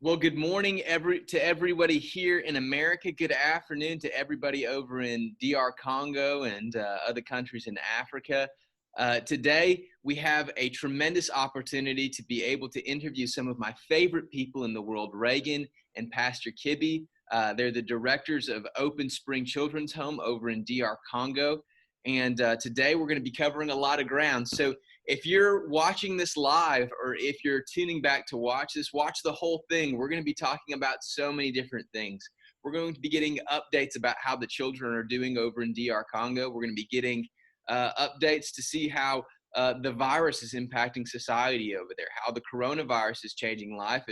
Well, good morning to everybody here in America. Good afternoon to everybody over in DR Congo and other countries in Africa. Today, we have a tremendous opportunity to be able to interview some of my favorite people in the world, Reagan and Pastor Kibbe. They're the directors of Open Spring Children's Home over in DR Congo. And today, we're going to be covering a lot of ground. So if you're watching this live or if you're tuning back to watch this, watch the whole thing. We're going to be talking about so many different things. We're going to be getting updates about how the children are doing over in DR Congo. We're going to be getting updates to see how the virus is impacting society over there, how the coronavirus is changing life,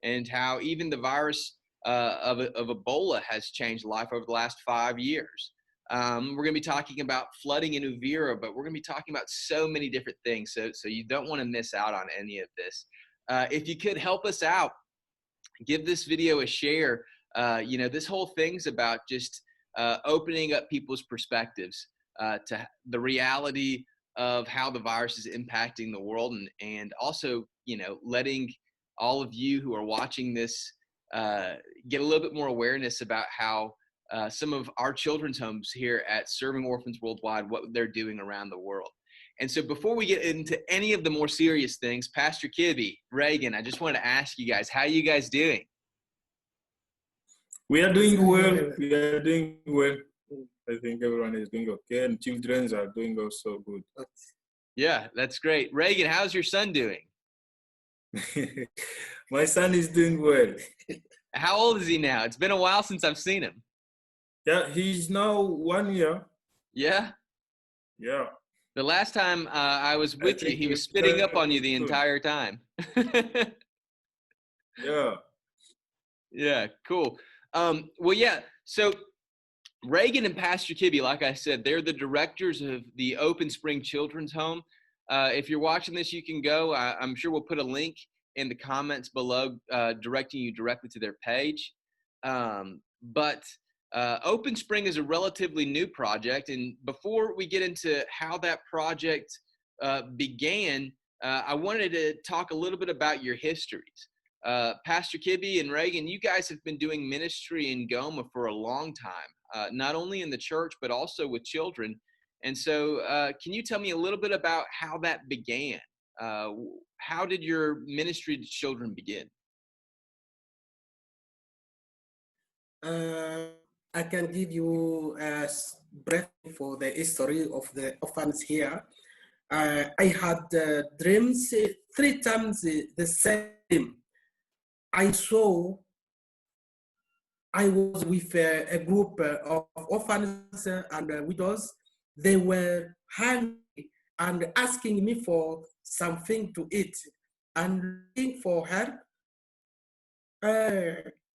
and how even the virus of Ebola has changed life over the last 5 years. We're going to be talking about flooding in Uvira, but we're going to be talking about so many different things. So you don't want to miss out on any of this. If you could help us out, give this video a share. This whole thing's about just opening up people's perspectives to the reality of how the virus is impacting the world, and also, letting all of you who are watching this get a little bit more awareness about how some of our children's homes here at Serving Orphans Worldwide, what they're doing around the world. And so before we get into any of the more serious things, Pastor Kibbe, Reagan, I just wanted to ask you guys, how are you guys doing? We are doing well. We are doing well. I think everyone is doing okay, and children are doing also good. Yeah, that's great. Reagan, how's your son doing? My son is doing well. How old is he now? It's been a while since I've seen him. Yeah, he's now 1 year. Yeah? Yeah. The last time I was with you, he was spitting up on you the entire time. Yeah. Yeah, cool. Well, yeah, so Reagan and Pastor Kibbe, like I said, they're the directors of the Open Spring Children's Home. If you're watching this, you can go. I'm sure we'll put a link in the comments below directing you directly to their page. But Open Spring is a relatively new project. And before we get into how that project began, I wanted to talk a little bit about your histories. Pastor Kibbe and Reagan, you guys have been doing ministry in Goma for a long time, not only in the church, but also with children. And so can you tell me a little bit about how that began? How did your ministry to children begin? I can give you a brief for the history of the orphans here. I had dreams 3 times the same. I was with a group of orphans and widows. They were hungry and asking me for something to eat and looking for help.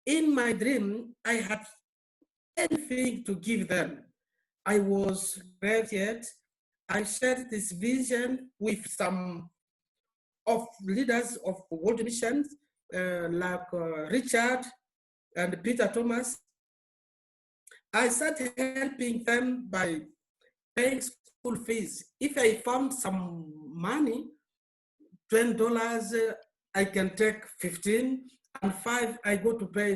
In my dream, I had anything to give them. I was grateful. I shared this vision with some of leaders of World Missions, like Richard and Peter Thomas. I started helping them by paying school fees. If I found some money, $20, I can take 15, and 5 I go to pay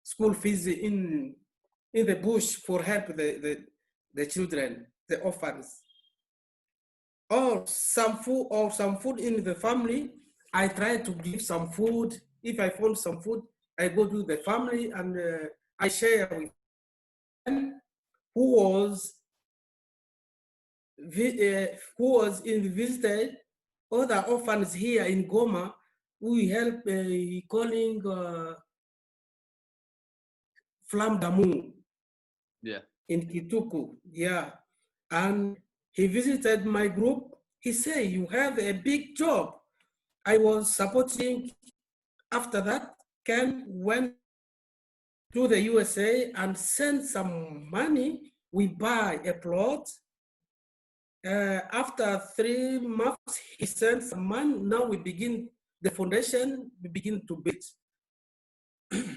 school fees in the bush for help the children, the orphans. Or some food in the family, I try to give some food. If I found some food, I go to the family and I share with them who was in the visited other orphans here in Goma. We help calling Flam Damu. Yeah. In Kituku, yeah. And he visited my group. He said, you have a big job. I was supporting. After that, went to the USA and sent some money. We buy a plot. After 3 months, he sent some money. Now we begin the foundation. We begin to build.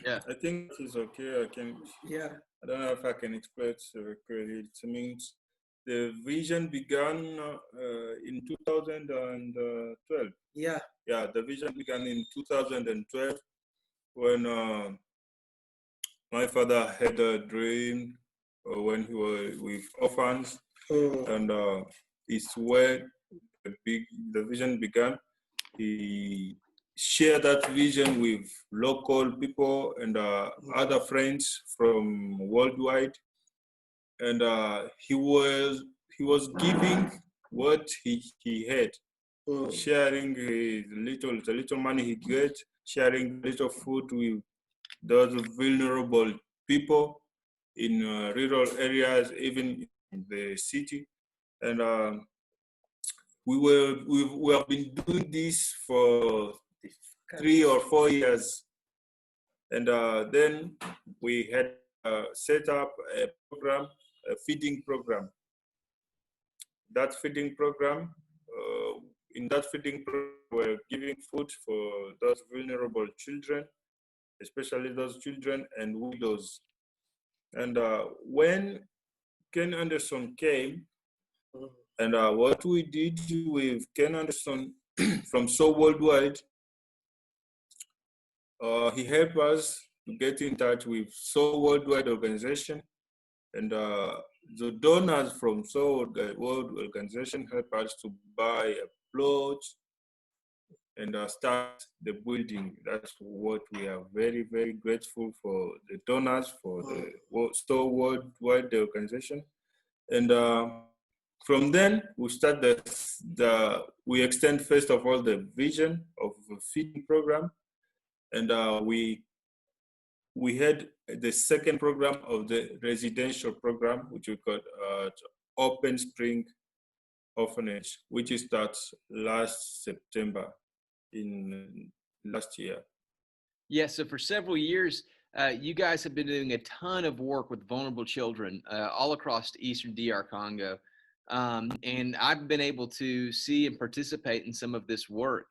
Yeah, I think it's okay. Yeah. I don't know if I can explain it clearly. It means the vision began in 2012. Yeah. Yeah, the vision began in 2012 when my father had a dream when he was with orphans, and it's where the vision began. He shared that vision with local people and other friends from worldwide, and he was giving what he had, sharing the little money he get, sharing little food with those vulnerable people in rural areas, even in the city. And we have been doing this for 3 or 4 years, and then we had set up a program, a feeding program. That feeding program, in that feeding program, we're giving food for those vulnerable children, especially those children and widows. And when Ken Anderson came, and what we did with Ken Anderson from So Worldwide, he helped us to get in touch with So Worldwide organization, and the donors from So World Organization helped us to buy a plot and start the building. That's what we are very, very grateful for the donors for the So Worldwide organization. And from then, we start we extend first of all the vision of the feeding program, and we had the second program of the residential program, which we call Open Spring Orphanage, which starts last September in last year. Yeah, so for several years, you guys have been doing a ton of work with vulnerable children all across Eastern DR Congo. And I've been able to see and participate in some of this work.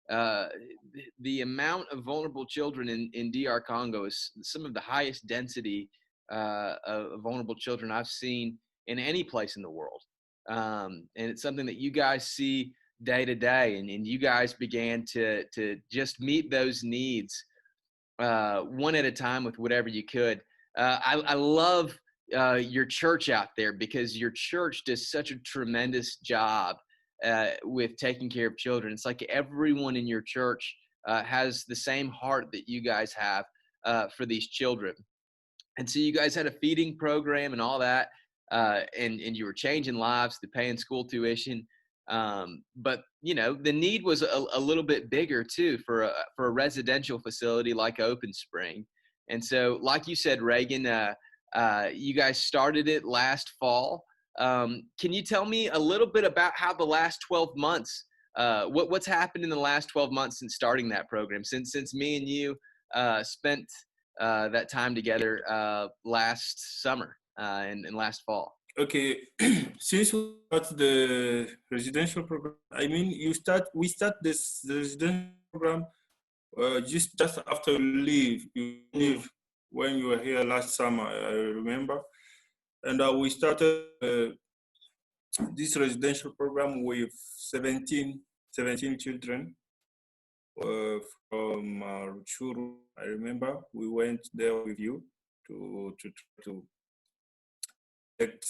The amount of vulnerable children in DR Congo is some of the highest density of vulnerable children I've seen in any place in the world. And it's something that you guys see day to day, and you guys began to just meet those needs one at a time with whatever you could. I love your church out there, because your church does such a tremendous job with taking care of children. It's like everyone in your church has the same heart that you guys have for these children. And so you guys had a feeding program and all that, and you were changing lives through paying school tuition. But you know, the need was a little bit bigger too for a residential facility like Open Spring. And so, like you said, Reagan, you guys started it last fall. Can you tell me a little bit about how the last 12 months, what's happened in the last 12 months since starting that program, since me and you spent that time together last summer and last fall? Okay, since we start the residential program, I mean, we start the residential program just after you leave when you were here last summer, I remember. And we started this residential program with 17 children from Ruchuru. I remember we went there with you to protect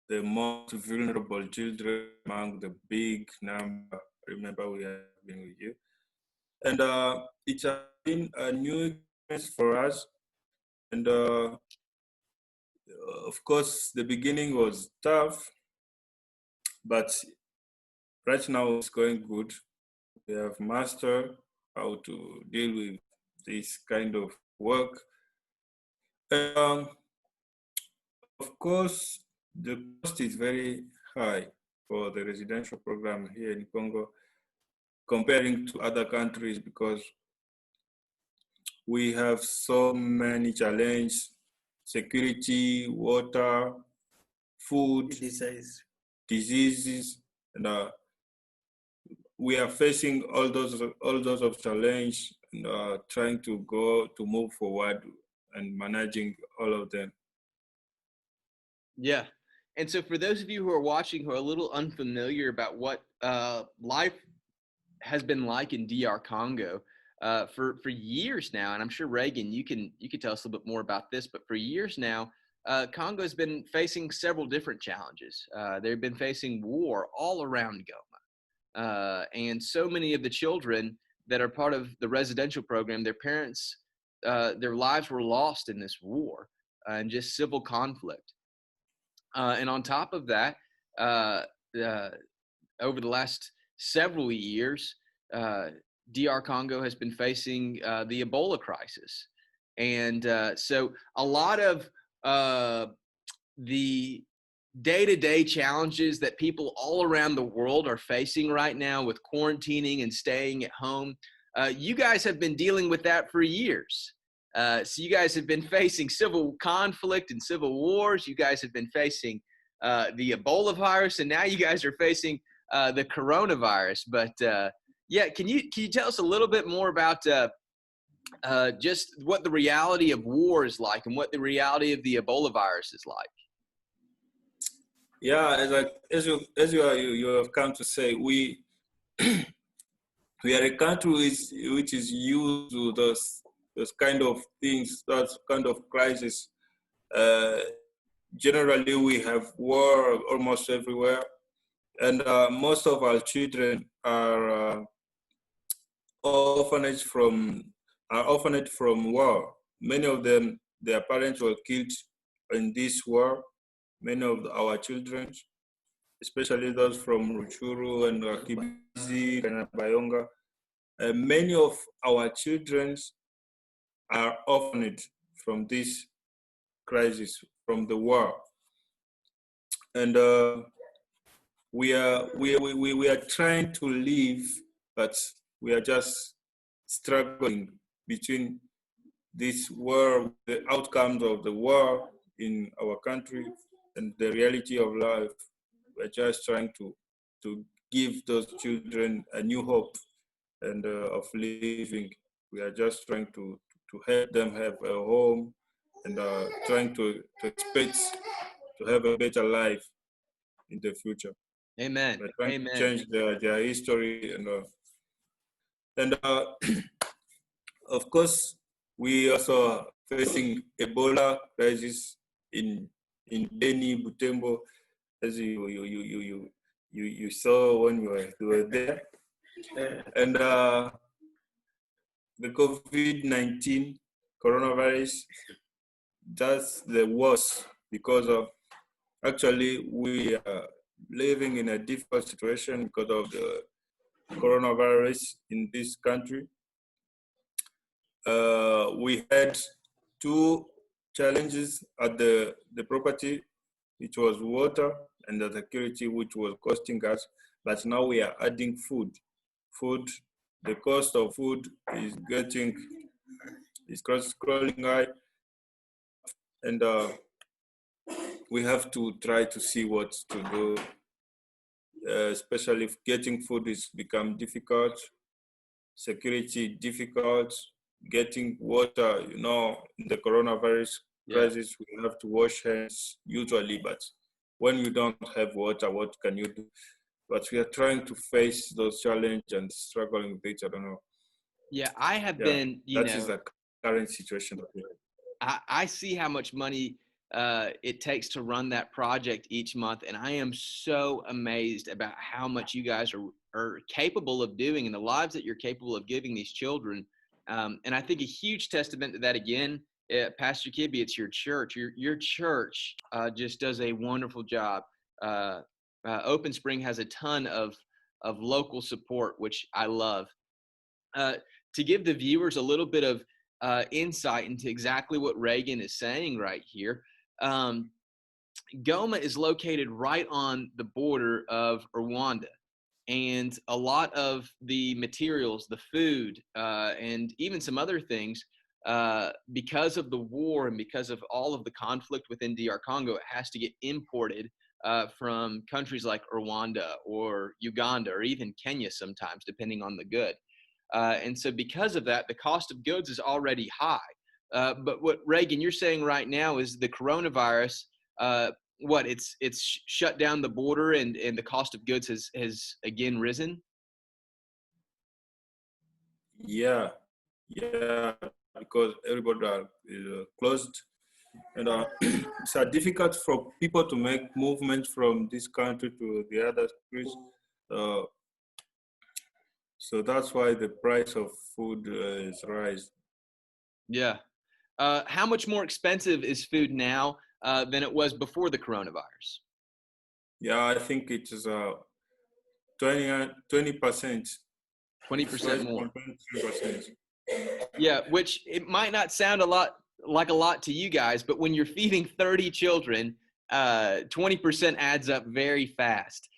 the most vulnerable children among the big number. I remember we have been with you. And it has been a new experience for us. And of course, the beginning was tough, but right now it's going good. We have mastered how to deal with this kind of work. And, of course, the cost is very high for the residential program here in Congo, comparing to other countries, because we have so many challenges: security, water, food, diseases, and we are facing all those of challenge, and trying to move forward and managing all of them. Yeah. And so for those of you who are watching who are a little unfamiliar about what life has been like in DR Congo for years now, and I'm sure Reagan, you can tell us a little bit more about this. But for years now, Congo has been facing several different challenges. They've been facing war all around Goma, and so many of the children that are part of the residential program, their parents, their lives were lost in this war and just civil conflict. And on top of that, uh, uh, over the last several years, DR Congo has been facing the Ebola crisis. And so a lot of the day-to-day challenges that people all around the world are facing right now with quarantining and staying at home, you guys have been dealing with that for years. So you guys have been facing civil conflict and civil wars. You guys have been facing the Ebola virus, and now you guys are facing the coronavirus. But yeah, can you tell us a little bit more about just what the reality of war is like and what the reality of the Ebola virus is like? Yeah, as you have come to say, we we are a country which is used to those kind of things, that kind of crisis. Uh, Generally, we have war almost everywhere, and most of our children are orphanage from orphaned from war. Many of them, their parents were killed in this war. Many of our children, especially those from Ruchuru and Kibisi and Bayonga, many of our children are orphaned from this crisis, from the war, and we are trying to live, but we are just struggling between this war, the outcomes of the war in our country, and the reality of life. We're just trying to give those children a new hope and of living. We are just trying to help them have a home and trying to expect to have a better life in the future. Amen. We're trying Amen. to change their history and of course we also are facing Ebola crisis in Beni, Butembo, as you saw when you were there, and the COVID-19 coronavirus, that's the worst because of actually we are living in a difficult situation because of the coronavirus in this country. We had two challenges at the property, which was water and the security, which was costing us. But now we are adding food. Food, the cost of food is crawling high, and we have to try to see what to do. Especially if getting food is become difficult, security difficult, getting water, in the coronavirus crisis, we have to wash hands usually, but when you don't have water, what can you do? But we are trying to face those challenges and struggling with it. I don't know. Yeah, I have been, that is the current situation. I see how much money it takes to run that project each month, and I am so amazed about how much you guys are capable of doing and the lives that you're capable of giving these children. And I think a huge testament to that, again, Pastor Kibbe, it's your church. Your church just does a wonderful job. Open Spring has a ton of local support, which I love. To give the viewers a little bit of insight into exactly what Reagan is saying right here, Goma is located right on the border of Rwanda. And a lot of the materials, the food, and even some other things, because of the war and because of all of the conflict within DR Congo, it has to get imported from countries like Rwanda or Uganda or even Kenya sometimes, depending on the good. And so because of that, the cost of goods is already high. But what, Reagan, you're saying right now is the coronavirus what it's shut down the border and the cost of goods has again risen? Yeah, yeah, because everybody is closed, and it's difficult for people to make movement from this country to the other countries. Uh, so that's why the price of food is rising. Yeah. How much more expensive is food now than it was before the coronavirus? Yeah, I think it is 20%. 20% more. 23%. Yeah, which it might not sound a lot to you guys, but when you're feeding 30 children, 20% adds up very fast.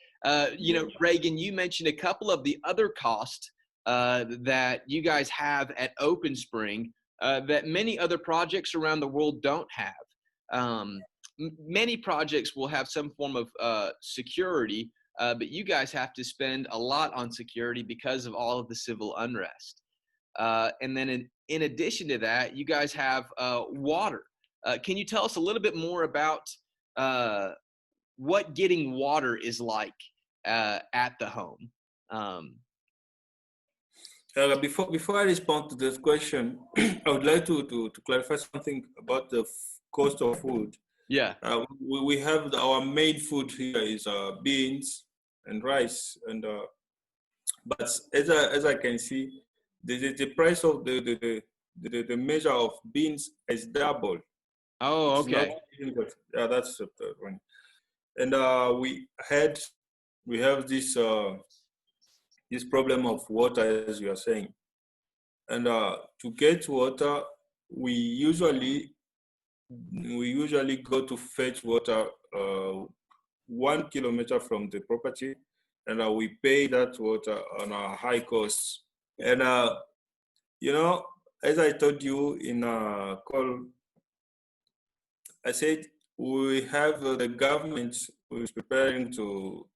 You know, Reagan, you mentioned a couple of the other costs that you guys have at Open Spring that many other projects around the world don't have. Many projects will have some form of security, but you guys have to spend a lot on security because of all of the civil unrest. And then in addition to that, you guys have water. Can you tell us a little bit more about what getting water is like at the home? Before I respond to this question, I would like to clarify something about the cost of food. Yeah. We have our main food here is beans and rice, and but as I can see, the price of the measure of beans is double. Oh, It's not okay. yeah, that's the one. And we have this problem of water, as you are saying. And to get water, we usually go to fetch water 1 kilometer from the property, and we pay that water on a high cost. And you know, as I told you in a call, I said we have the government who is preparing to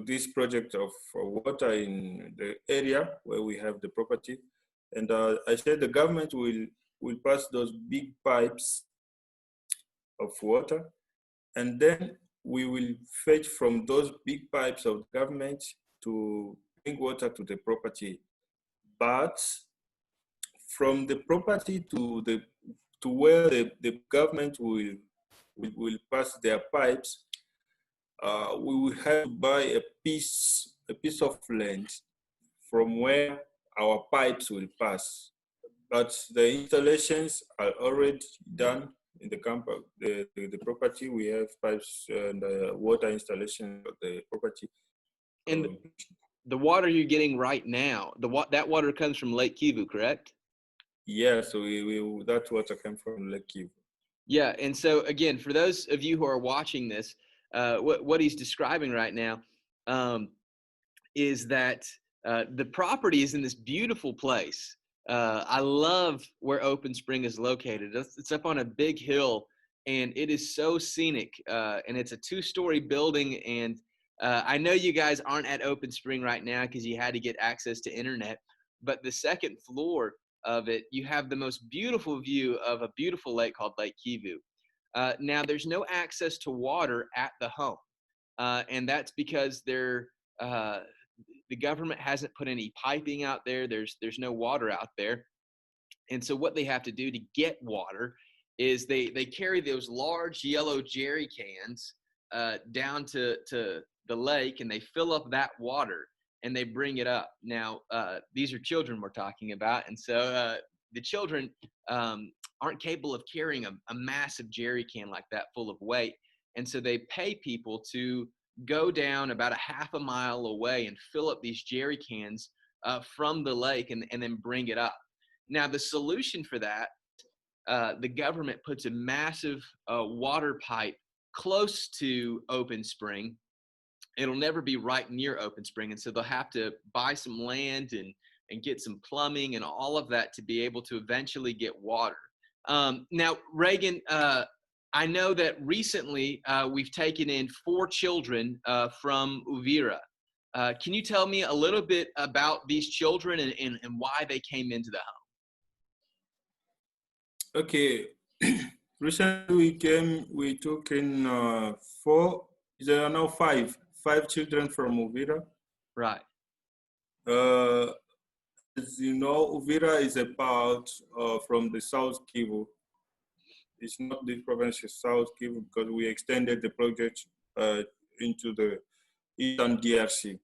this project of water in the area where we have the property. And I said the government will pass those big pipes of water, and then we will fetch from those big pipes of government to bring water to the property. But from the property to where the government will pass their pipes, we will have to buy a piece of land from where our pipes will pass. But the installations are already done in the camp, the property. We have pipes and water installation of the property. And the water you're getting right now, that water comes from Lake Kivu, correct? Yeah, so that water comes from Lake Kivu. Yeah, and so again, for those of you who are watching this, what he's describing right now is that the property is in this beautiful place. I love where Open Spring is located. It's up on a big hill, and it is so scenic. And it's a 2-story building. And I know you guys aren't at Open Spring right now because you had to get access to internet. But the second floor of it, you have the most beautiful view of a beautiful lake called Lake Kivu. Now, there's no access to water at the home, and that's because the government hasn't put any piping out there. There's no water out there. And so what they have to do to get water is they carry those large yellow jerry cans down to the lake, and they fill up that water and they bring it up. Now, these are children we're talking about. And so the children aren't capable of carrying a massive jerry can like that full of weight. And so they pay people to go down about a half a mile away and fill up these jerry cans from the lake and then bring it up. Now, the solution for that, the government puts a massive water pipe close to Open Spring. It'll never be right near Open Spring, and so they'll have to buy some land and get some plumbing and all of that to be able to eventually get water. Now, Reagan, I know that recently we've taken in 4 children from Uvira. Can you tell me a little bit about these children and why they came into the home? Okay. Recently we took in four, there are now five children from Uvira. Right. Uh, as you know, Uvira is a part from the South Kivu. It's not the province of South Kivu because we extended the project into the eastern DRC.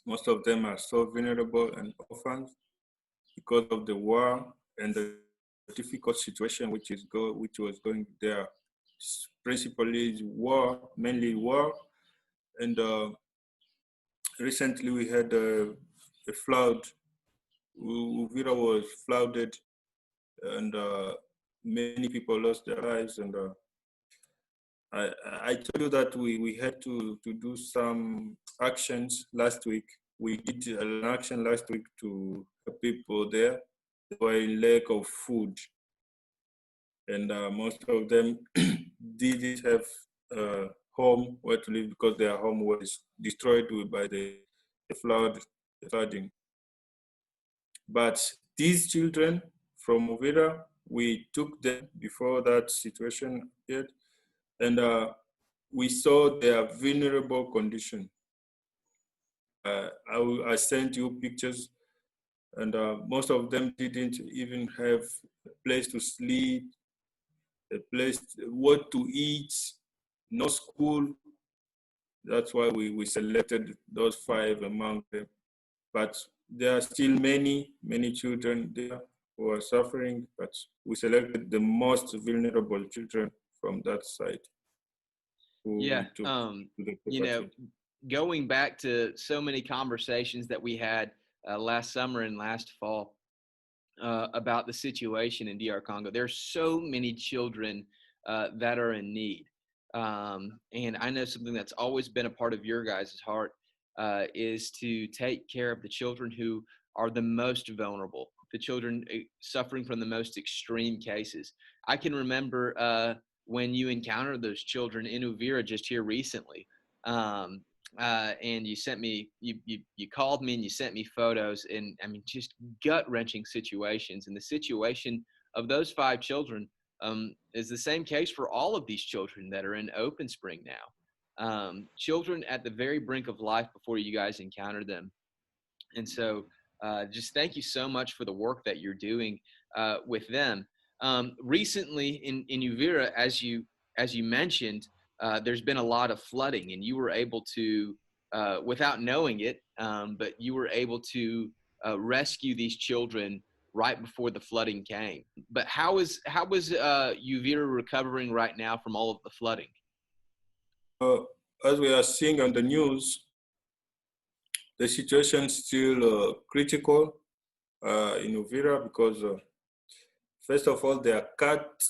Most of them are so vulnerable and orphans because of the war and the difficult situation which was going there. Principally war, mainly war, and recently we had a flood. Uvira was flooded, and many people lost their lives. And I told you that we had to do some actions last week. We did an action last week to help people there. They were in lack of food, and most of them didn't have home where to live because their home was destroyed by the flooding. But these children from Uvira, we took them before that situation appeared, and we saw their vulnerable condition. I sent you pictures, and most of them didn't even have a place to sleep, a place, what to eat, no school. That's why we selected those five among them. But there are still many children there who are suffering, but we selected the most vulnerable children from that site who Yeah. we took to the You know, property. going back to so many conversations that we had last summer and last fall about the situation in DR Congo, there's so many children that are in need. And I know something that's always been a part of your guys' heart is to take care of the children who are the most vulnerable, the children suffering from the most extreme cases. I can remember when you encountered those children in Uvira just here recently. Um, and you sent me, you called me and you sent me photos, and I mean, just gut wrenching situations. And the situation of those five children is the same case for all of these children that are in Open Spring now. Children at the very brink of life before you guys encounter them. And so just thank you so much for the work that you're doing with them. Recently in Uvira, as you mentioned, there's been a lot of flooding, and you were able to, without knowing it, but you were able to rescue these children right before the flooding came. But how is Uvira recovering right now from all of the flooding? Uh, as we are seeing on the news, the situation is still critical in Uvira because, first of all, they are cut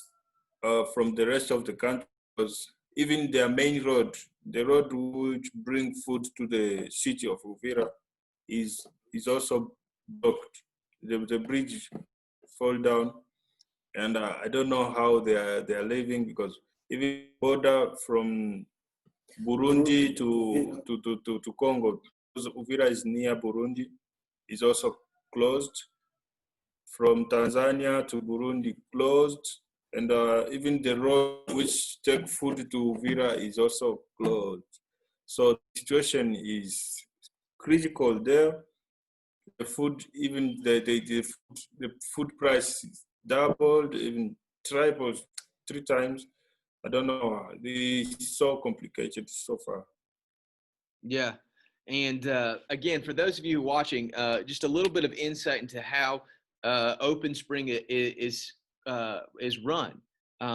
from the rest of the country because even their main road, the road which bring food to the city of Uvira, is also blocked. The bridge fall down, and I don't know how they are living because even border from Burundi to Congo, because Uvira is near Burundi, is also closed. From Tanzania to Burundi closed, and even the road which take food to Uvira is also closed. So the situation is critical there. The food, even the food price is doubled, even tripled, three times. I don't know. It's so complicated so far. Yeah. And again, for those of you watching, just a little bit of insight into how Open Spring is run.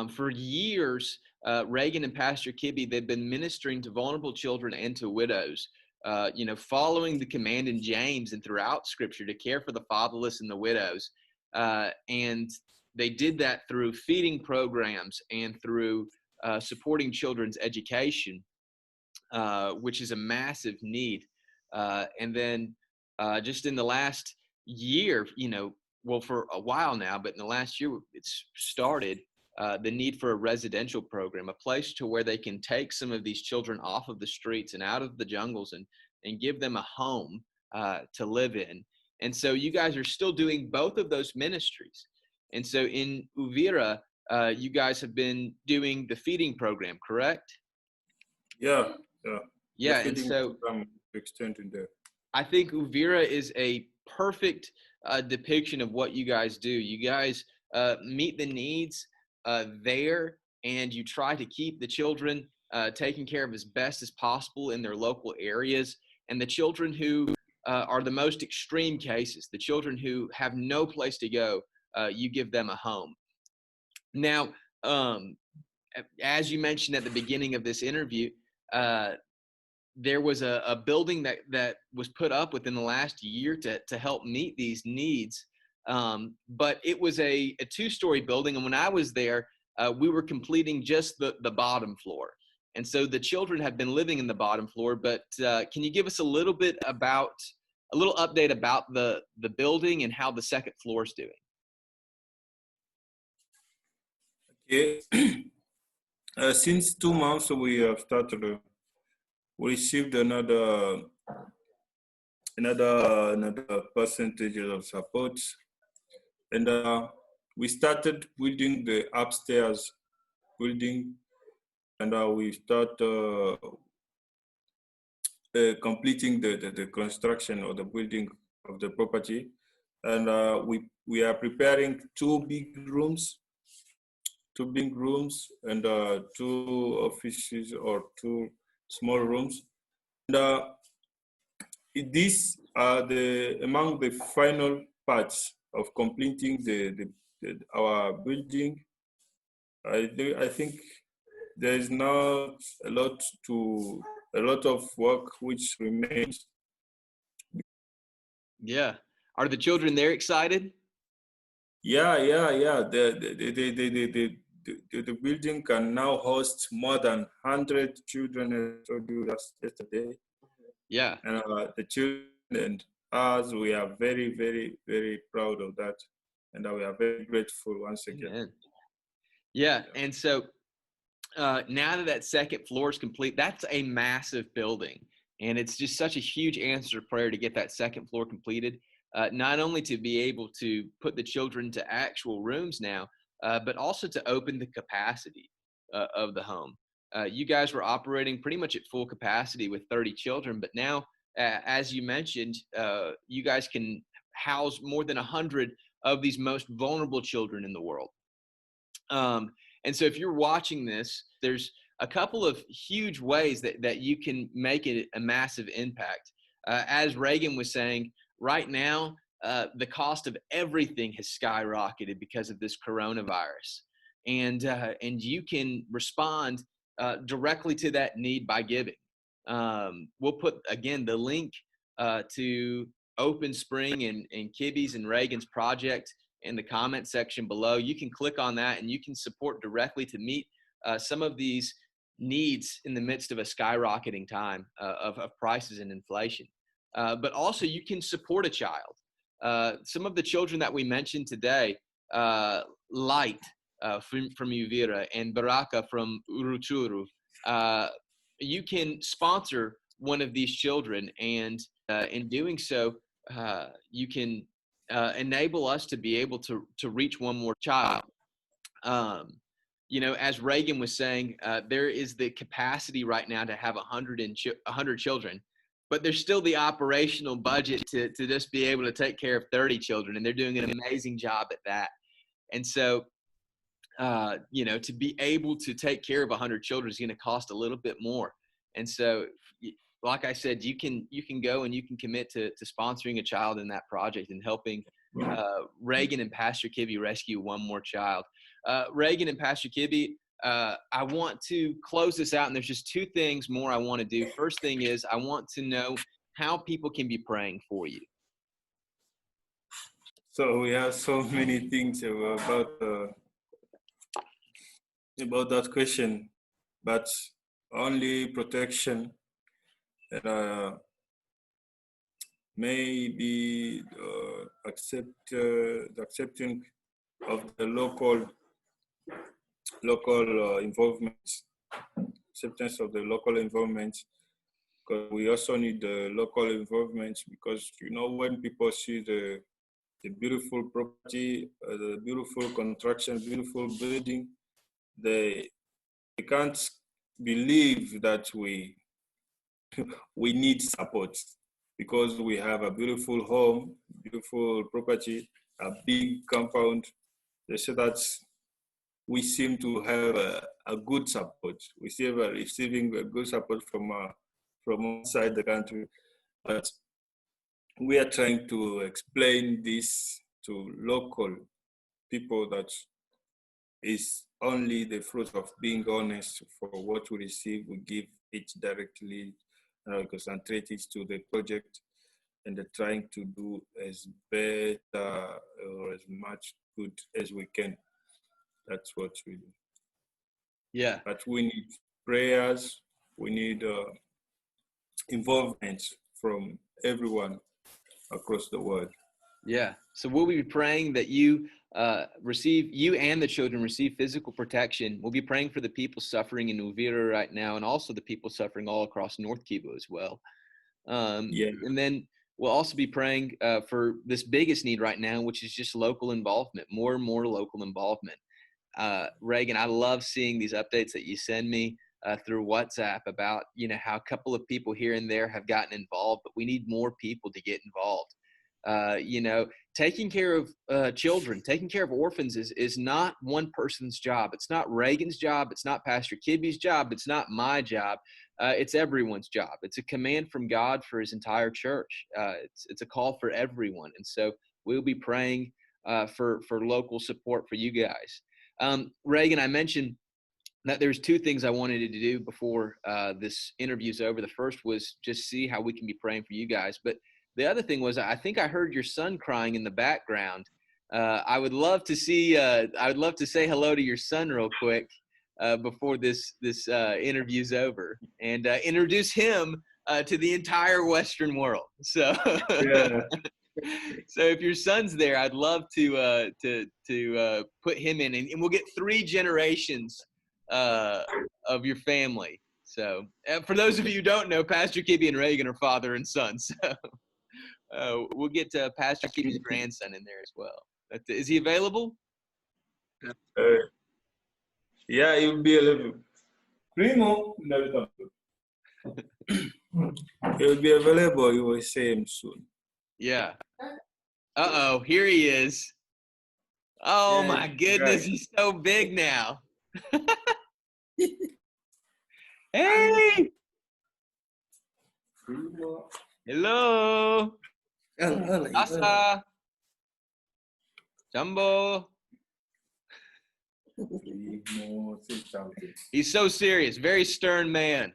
For years, Reagan and Pastor Kibbe, they've been ministering to vulnerable children and to widows. Following the command in James and throughout Scripture to care for the fatherless and the widows, and they did that through feeding programs and through supporting children's education, which is a massive need. And then just in the last year, well, for a while now, but in the last year, it's started the need for a residential program, a place to where they can take some of these children off of the streets and out of the jungles and give them a home to live in. And so you guys are still doing both of those ministries. And so in Uvira, you guys have been doing the feeding program, correct? Yeah, yeah. The Yeah, and feeding so program extending there. I think Uvira is a perfect depiction of what you guys do. You guys meet the needs there, and you try to keep the children taken care of as best as possible in their local areas. And the children who are the most extreme cases, the children who have no place to go, you give them a home. Now, um, as you mentioned at the beginning of this interview, there was a building that was put up within the last year to help meet these needs. But it was a two-story building. And when I was there, we were completing just the bottom floor. And so the children have been living in the bottom floor, but can you give us a little update about the building and how the second floor is doing? Okay. Since 2 months, we have started. We received another percentage of support, and we started building the upstairs building, and we start completing the construction of the building of the property, and we are preparing two big rooms, and two offices or two small rooms. And these are among the final parts of completing our building. I think there is not a lot of work which remains. Yeah. Are the children there excited? Yeah. The building can now host more than 100 children, as I told you yesterday. Yeah. And the children and us, we are very, very, very proud of that. And we are very grateful once again. Amen. Yeah. And so now that second floor is complete, that's a massive building. And it's just such a huge answer to prayer to get that second floor completed. Not only to be able to put the children to actual rooms now, but also to open the capacity of the home. You guys were operating pretty much at full capacity with 30 children, but now, as you mentioned, you guys can house more than 100 of these most vulnerable children in the world. And so if you're watching this, there's a couple of huge ways that you can make it a massive impact. As Reagan was saying, right now, the cost of everything has skyrocketed because of this coronavirus. And you can respond directly to that need by giving. We'll put, again, the link to Open Spring and Kibby's and Reagan's project in the comment section below. You can click on that and you can support directly to meet some of these needs in the midst of a skyrocketing time of prices and inflation. But also you can support a child. Some of the children that we mentioned today, Light from Uvira and Baraka from Uruchuru, you can sponsor one of these children, and in doing so, you can enable us to be able to reach one more child. You know, as Reagan was saying, there is the capacity right now to have 100 children, but there's still the operational budget to just be able to take care of 30 children, and they're doing an amazing job at that. And so, you know, to be able to take care of 100 children is going to cost a little bit more. And so, like I said, you can go and you can commit to sponsoring a child in that project and helping Reagan and Pastor Kibby rescue one more child. Reagan and Pastor Kibby, I want to close this out, and there's just two things more I want to do. First thing is I want to know how people can be praying for you. So we have so many things about that question, but only protection and maybe accepting of the local involvement, acceptance of the local involvement, because we also need the local involvement, because you know, when people see the the beautiful property, the beautiful construction, beautiful building. They can't believe that we need support because we have a beautiful home, beautiful property, a big compound. They say that we seem to have a good support. We seem receiving a good support from outside the country, but we are trying to explain this to local people that is only the fruit of being honest. For what we receive, we give it directly, concentrate it to the project, and trying to do as better or as much good as we can. That's what we do. Yeah. But we need prayers, we need involvement from everyone across the world. Yeah. So we'll be praying that you you and the children receive physical protection. We'll be praying for the people suffering in Uvira right now, and also the people suffering all across North Kivu as well. And then we'll also be praying for this biggest need right now, which is just local involvement, more and more local involvement. Reagan, I love seeing these updates that you send me through WhatsApp about, how a couple of people here and there have gotten involved, but we need more people to get involved. Taking care of children, taking care of orphans is not one person's job. It's not Reagan's job. It's not Pastor Kibbe's job. It's not my job. It's everyone's job. It's a command from God for his entire church. It's a call for everyone. And so we'll be praying for local support for you guys. Reagan, I mentioned that there's two things I wanted to do before this interview's over. The first was just see how we can be praying for you guys. But the other thing was, I think I heard your son crying in the background. I would love to see. I would love to say hello to your son real quick before this interview's over, and introduce him to the entire Western world. So, Yeah. So if your son's there, I'd love to put him in, and we'll get 3 generations of your family. So, for those of you who don't know, Pastor Kibbe and Reagan are father and son. So, we'll get Pastor Kibbe's grandson in there as well. Is he available? Yeah, it will be a little. Primo, it will be available. You will see him soon. Yeah. Uh-oh, here he is. Oh, Yeah, my goodness, he's so big now. Hey! Hello! Asa! Jumbo! He's so serious, very stern man.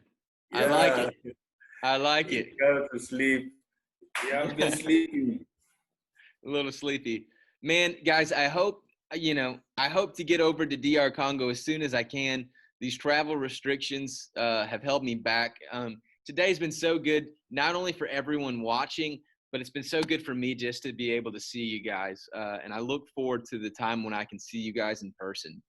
Yeah. I like it. I like it. You got to sleep. You have been sleeping. A little sleepy. Man, guys, I hope to get over to DR Congo as soon as I can. These travel restrictions have held me back. Today's been so good, not only for everyone watching, but it's been so good for me just to be able to see you guys. And I look forward to the time when I can see you guys in person.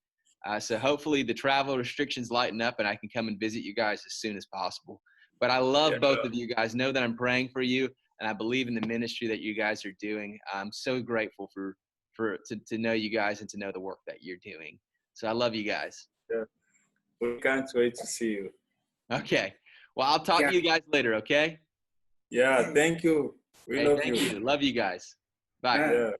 So hopefully the travel restrictions lighten up and I can come and visit you guys as soon as possible. But I love both of you guys. Know that I'm praying for you, and I believe in the ministry that you guys are doing. I'm so grateful to know you guys and to know the work that you're doing. So I love you guys. Yeah. We can't wait to see you. Okay. Well, I'll talk to you guys later, okay? Yeah, thank you. We love thank you. Love you guys. Bye. Yeah.